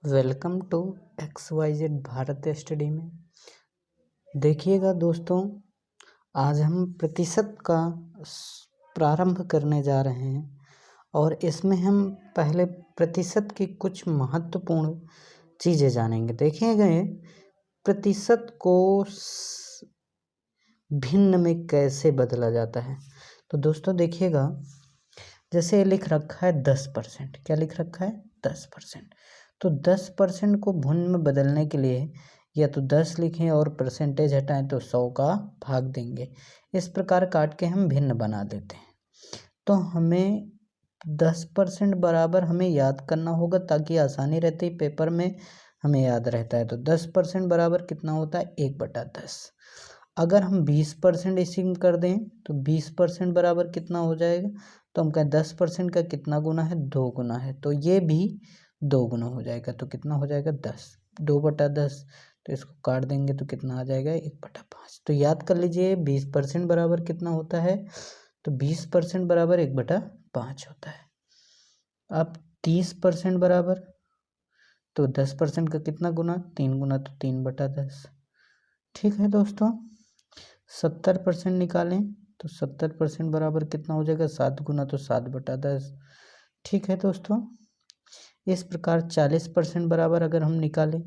Welcome to XYZ Bharat study में। देखिएगा दोस्तों, आज हम प्रतिशत का प्रारंभ करने जा रहे हैं और इसमें हम पहले प्रतिशत की कुछ महत्वपूर्ण चीज़ें जानेंगे। देखिएगा प्रतिशत को भिन्न में कैसे बदला जाता है। तो दोस्तों देखिएगा, जैसे लिख रखा है 10%, क्या लिख रखा है 10%। तो 10% को भिन्न में बदलने के लिए या तो 10 लिखें और परसेंटेज हटाएं तो 100 का भाग देंगे। इस प्रकार काट के हम भिन्न बना देते हैं। तो हमें 10% बराबर हमें याद करना होगा ताकि आसानी रहती है, पेपर में हमें याद रहता है। तो 10% बराबर कितना होता है 1/10। अगर हम 20% इसी में कर दें तो 20% बराबर कितना हो जाएगा, तो हम कहें 10% का कितना गुना है 2 गुना है, तो ये भी 2 गुना हो जाएगा। तो कितना हो जाएगा 10, 2/10। तो इसको काट देंगे तो कितना आ जाएगा 1/5। तो याद कर लीजिए 20% बराबर कितना होता है, तो 20% बराबर 1/5 होता है। अब 30% बराबर, तो 10% का कितना गुना 3 गुना, तो 3/10। ठीक है दोस्तों, 70% निकालें तो 70% बराबर कितना हो जाएगा 7 गुना, तो 7/10। ठीक है दोस्तों, इस प्रकार 40% बराबर अगर हम निकालें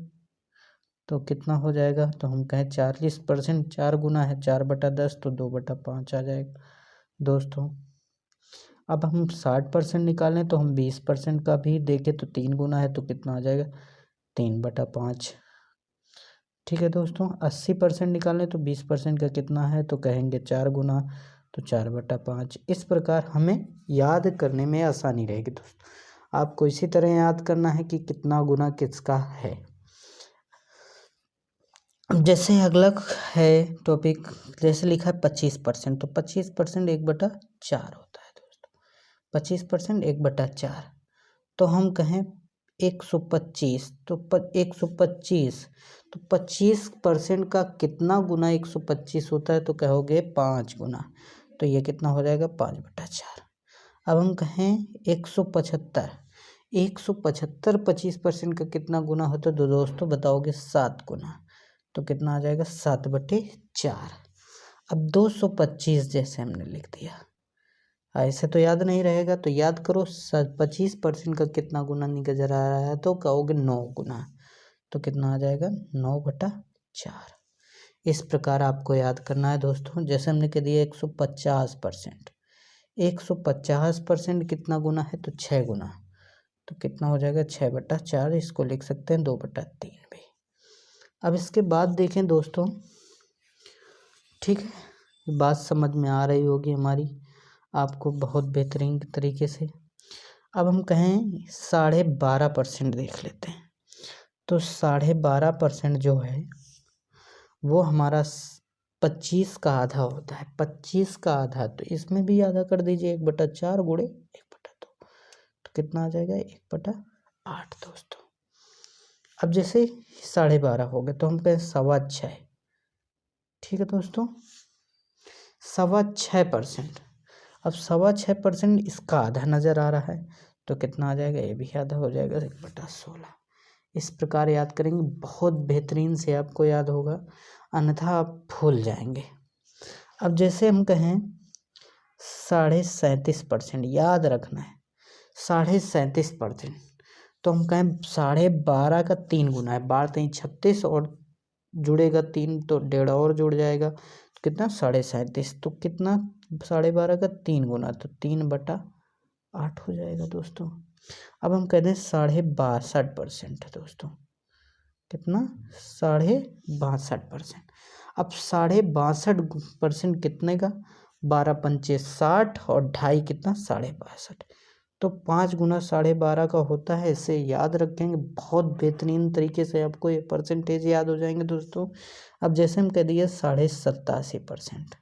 तो कितना हो जाएगा, तो हम कहें 40%, 4 गुना है 4/10, तो 2/5 आ जाएगा दोस्तों। अब हम 60% निकालें तो हम 20% का भी देखें तो 3 गुना है, तो कितना आ जाएगा 3/5। ठीक है दोस्तों, 80% निकालें तो 20% का कितना है, तो कहेंगे 4 गुना, तो 4/5। इस प्रकार हमें याद करने में आसानी रहेगी दोस्तों। आपको इसी तरह याद करना है कि कितना गुना किसका है। जैसे अगला है टॉपिक, जैसे लिखा है 25%, तो 25% 1/4 होता है दोस्तों। 25% 1/4, तो हम कहें 125, तो 125, तो 25% का कितना गुना 125 होता है, तो कहोगे 5 गुना, तो ये कितना हो जाएगा 5/4। अब हम कहें 175, 175 25% का कितना गुना होता है, तो दोस्तों बताओगे 7 गुना, तो कितना आ जाएगा 7/4। अब 225 जैसे हमने लिख दिया, ऐसे तो याद नहीं रहेगा, तो याद करो 25% का कितना गुना निकल आ रहा है, तो कहोगे 9 गुना, तो कितना आ जाएगा 9/4। इस प्रकार आपको याद करना है दोस्तों। जैसे हमने कह दिया 150%, 150% कितना गुना है, तो 6 गुना, तो कितना हो जाएगा 6/4। इसको लिख सकते हैं 2/3 भी। अब इसके बाद देखें दोस्तों, ठीक है, बात समझ में आ रही होगी हमारी आपको बहुत बेहतरीन तरीके से। अब हम कहें 12.5% देख लेते हैं। तो 12.5% जो है वो हमारा 25 का आधा होता है, 25 का आधा, तो इसमें भी आधा कर दीजिए 1/4 गुणे 1/2, तो कितना आ जाएगा 1/8 दोस्तों। अब जैसे 12.5 हो गए तो हम कहें 6.25, ठीक है दोस्तों, 6.25%। अब 6.25% इसका आधा नज़र आ रहा है, तो कितना आ जाएगा, ये भी आधा हो जाएगा 1/16। इस प्रकार याद करेंगे, बहुत बेहतरीन से आपको याद होगा, अन्यथा आप भूल जाएंगे। अब जैसे हम कहें 37.5%, याद रखना है 37.5%, तो हम कहें 12.5 का 3 गुना है, 12×3 36, और जुड़ेगा 3 तो 1.5 और जुड़ जाएगा, तो कितना 37.5, तो कितना 12.5 का 3 गुना, तो 3/8 हो जाएगा दोस्तों। अब हम कहते हैं 62.5% दोस्तों, कितना 62.5%। अब 62.5% कितने का, 12×5 60, और 2.5 कितना 62.5, तो 5 गुना 12.5 का होता है। इसे याद रखेंगे, बहुत बेहतरीन तरीके से आपको ये परसेंटेज याद हो जाएंगे दोस्तों। अब जैसे हम कह दिए 87.5%,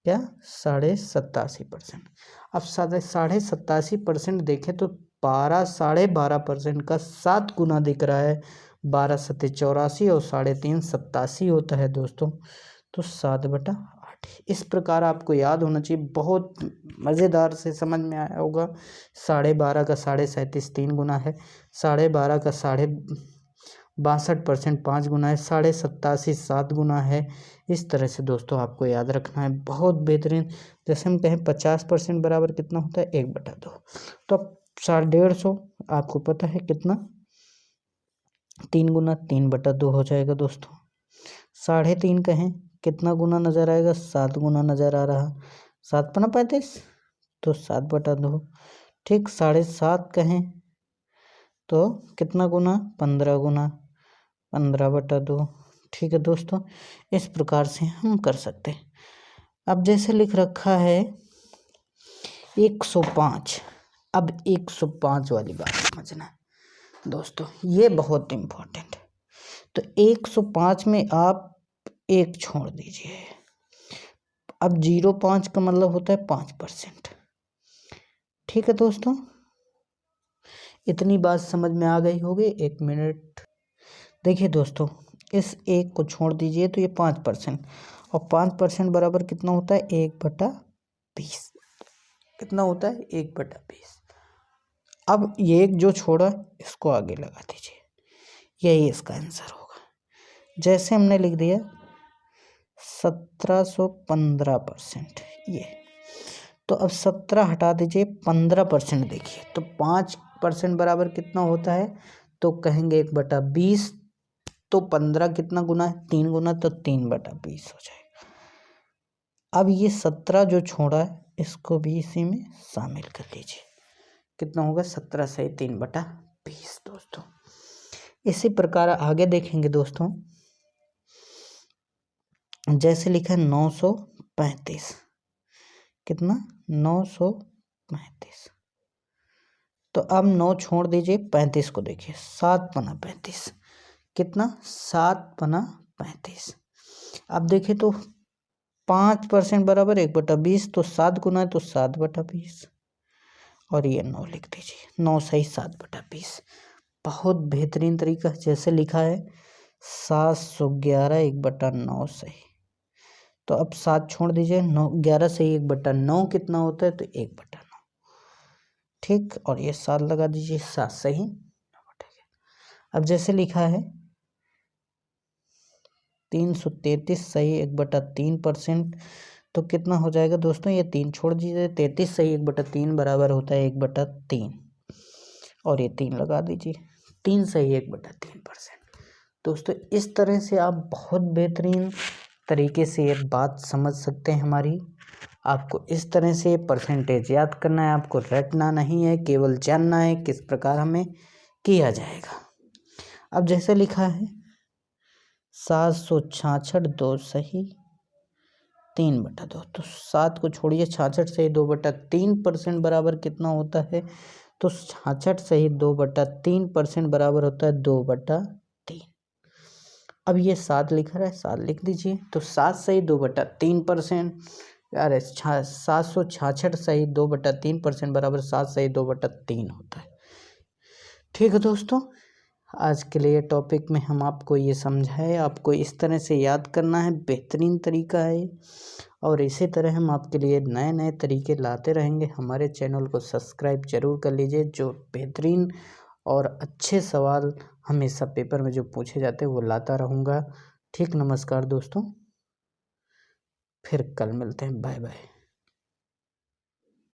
क्या 87.5%। अब 87.5% देखें तो 12.5% का 7 गुना दिख रहा है, 12×7 = 84, और 3.5 87 होता है दोस्तों, तो 7/8 इस प्रकार आपको याद होना चाहिए। बहुत मज़ेदार से समझ में आया होगा। 12.5 का 37.5 3 गुना है। 12.5 का 62% 5 गुना है। 87.5 7 गुना है। इस तरह से दोस्तों आपको याद रखना है, बहुत बेहतरीन। जैसे हम कहें 50% बराबर कितना होता है 1/2। तो अब 150 आपको पता है कितना 3 गुना 3/2 हो जाएगा दोस्तों। 3.5 कहें कितना गुना नज़र आएगा 7 गुना नज़र आ रहा। 7 पना 35 तो 7/2। ठीक 7.5 कहें तो कितना गुना 15 गुना 15/2। ठीक है दोस्तों, इस प्रकार से हम कर सकते हैं। अब जैसे लिख रखा है 105। अब 105 वाली बात समझना दोस्तों, ये बहुत इम्पोर्टेंट है। तो 105 में आप 1 छोड़ दीजिए। अब 0.5 का मतलब होता है 5%। ठीक है दोस्तों, इतनी बात समझ में आ गई होगी। 1 मिनट देखिए दोस्तों, इस 1 को छोड़ दीजिए तो ये 5%, और 5% बराबर कितना होता है 1/20। कितना होता है 1/20। अब ये 1 जो छोड़ा इसको आगे लगा दीजिए, यही इसका आंसर होगा। जैसे हमने लिख दिया 1715%, ये तो अब 17 हटा दीजिए 15% देखिए, तो 5% बराबर कितना होता है, तो कहेंगे 1/20। तो 15 कितना गुना है 3 गुना, तो 3/20 हो जाएगा। अब ये 17 जो छोड़ा है इसको भी इसी में शामिल कर लीजिए। कितना होगा 17 सही 3/20 दोस्तों। इसी प्रकार आगे देखेंगे दोस्तों, जैसे लिखा है 935। कितना 935। तो अब 9 छोड़ दीजिए 35 को देखिए, 7 पना 35। कितना 7 पना 35। अब देखिए तो 5% बराबर 1/20, तो 7 गुना है तो 7/20, और ये 9 लिख दीजिए। 9 सही 7/20। बहुत बेहतरीन तरीका, जैसे लिखा है 711 1/9 सही। तो अब 7 छोड़ दीजिए, 9 11 सही 1/9 कितना होता है, तो 1/9। ठीक, और ये 7 लगा दीजिए, 7 सही। अब जैसे लिखा है 333 सही 1/3%, तो कितना हो जाएगा दोस्तों, ये 3 छोड़ दीजिए, 33 सही 1/3 बराबर होता है 1/3, और ये 3 लगा दीजिए, 3 सही 1/3%। दोस्तों इस तरह से आप बहुत बेहतरीन तरीके से ये बात समझ सकते हैं हमारी। आपको इस तरह से परसेंटेज याद करना है, आपको रटना नहीं है, केवल जानना है किस प्रकार हमें किया जाएगा। अब जैसे लिखा है 766 2 सही 3/2, तो 7 को छोड़िए 66 सही 2/3% बराबर कितना होता है, तो 66 सही 2/3% बराबर होता है 2/3। अब ये 7 लिखा है, 7 लिख दीजिए, तो 7 सही 2/3%, यार 766 सही 2/3% बराबर 7 सही 2/3 होता है। ठीक है दोस्तों, आज के लिए टॉपिक में हम आपको ये समझाए, आपको इस तरह से याद करना है, बेहतरीन तरीका है। और इसी तरह हम आपके लिए नए नए तरीके लाते रहेंगे। हमारे चैनल को सब्सक्राइब जरूर कर लीजिए, जो बेहतरीन और अच्छे सवाल हमेशा पेपर में जो पूछे जाते हैं वो लाता रहूँगा। ठीक, नमस्कार दोस्तों, फिर कल मिलते हैं, बाय बाय।